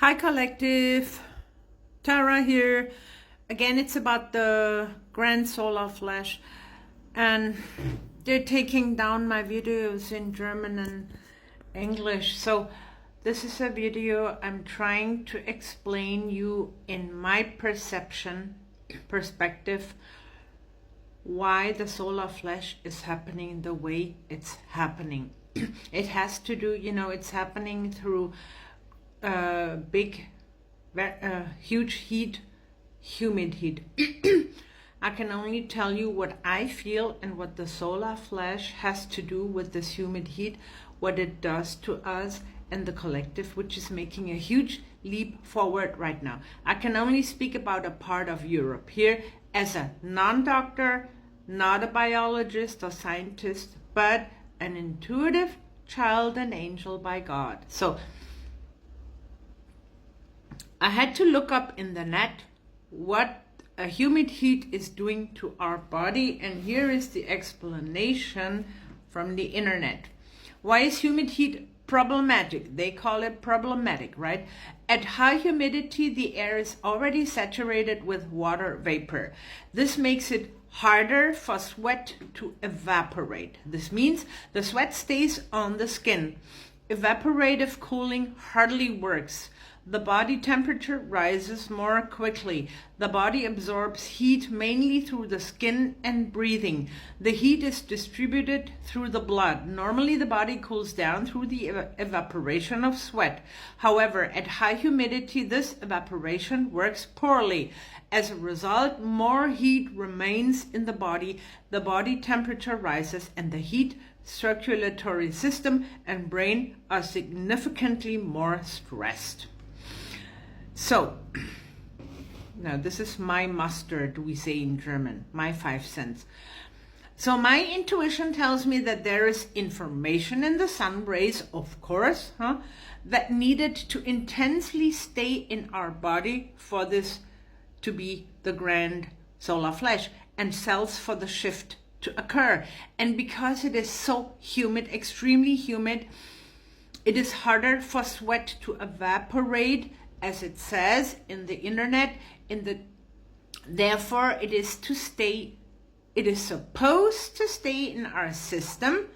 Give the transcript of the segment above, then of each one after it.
Hi collective, Tara here. Again, it's about the grand solar flash, and they're taking down my videos in German and English. So this is a video I'm trying to explain you in my perspective why the solar flash is happening the way it's happening. It has to do, it's happening through huge heat, humid heat. I can only tell you what I feel and what the solar flash has to do with this humid heat, what it does to us and the collective, which is making a huge leap forward right now. I can only speak about a part of Europe here as a non-doctor, not a biologist or scientist, but an intuitive child and angel by God. So I had to look up in the net what a humid heat is doing to our body, and here is the explanation from the internet. Why is humid heat problematic? They call it problematic, right? At high humidity, the air is already saturated with water vapor. This makes it harder for sweat to evaporate. This means the sweat stays on the skin. Evaporative cooling hardly works. The body temperature rises more quickly. The body absorbs heat mainly through the skin and breathing. The heat is distributed through the blood. Normally, the body cools down through the evaporation of sweat. However, at high humidity, this evaporation works poorly. As a result, more heat remains in the body temperature rises, and the heat circulatory system and brain are significantly more stressed. So, now this is my mustard, we say in German, my 5 cents. So my intuition tells me that there is information in the sun rays, of course, that needed to intensely stay in our body for this to be the grand solar flash, and cells for the shift to occur. And because it is so humid, extremely humid, it is harder for sweat to evaporate, as it says in the internet. Therefore, it is supposed to stay in our system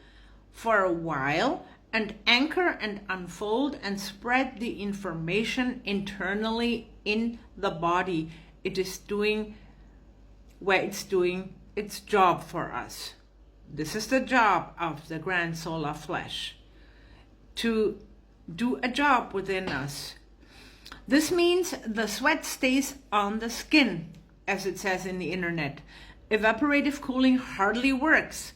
for a while and anchor and unfold and spread the information internally in the body. It is doing its job for us. This is the job of the grand solar flash, to do a job within us. This means the sweat stays on the skin, as it says in the internet. Evaporative cooling hardly works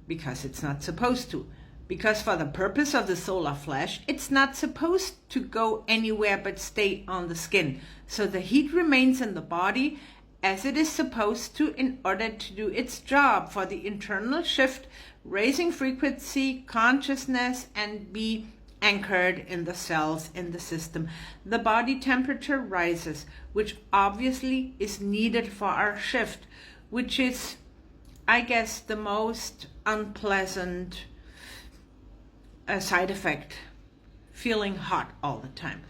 because it's not supposed to. Because for the purpose of the solar flash, it's not supposed to go anywhere but stay on the skin. So the heat remains in the body as it is supposed to in order to do its job for the internal shift, raising frequency, consciousness, and be anchored in the cells in the system. The body temperature rises, which obviously is needed for our shift, which is, I guess, the most unpleasant side effect, feeling hot all the time.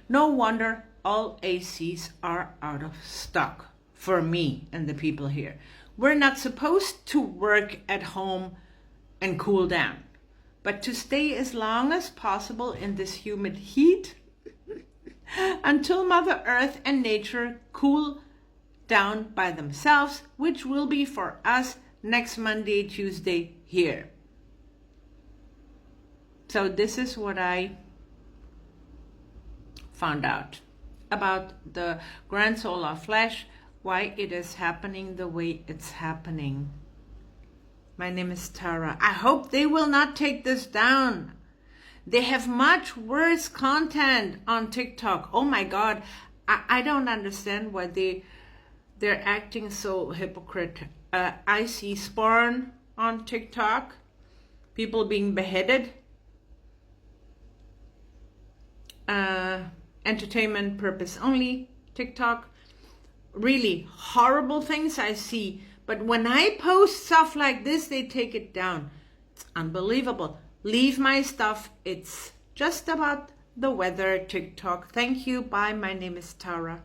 No wonder all ACs are out of stock for me and the people here. We're not supposed to work at home and cool down, but to stay as long as possible in this humid heat until Mother Earth and nature cool down by themselves, which will be for us next Monday, Tuesday here. So this is what I found out about the grand solar flash, why it is happening the way it's happening. My name is Tara. I hope they will not take this down. They have much worse content on TikTok. Oh my God. I don't understand why they're acting so hypocrite. I see porn on TikTok, people being beheaded, entertainment purpose only TikTok. Really horrible things I see. But when I post stuff like this, they take it down. It's unbelievable. Leave my stuff. It's just about the weather, TikTok. Thank you. Bye. My name is Tara.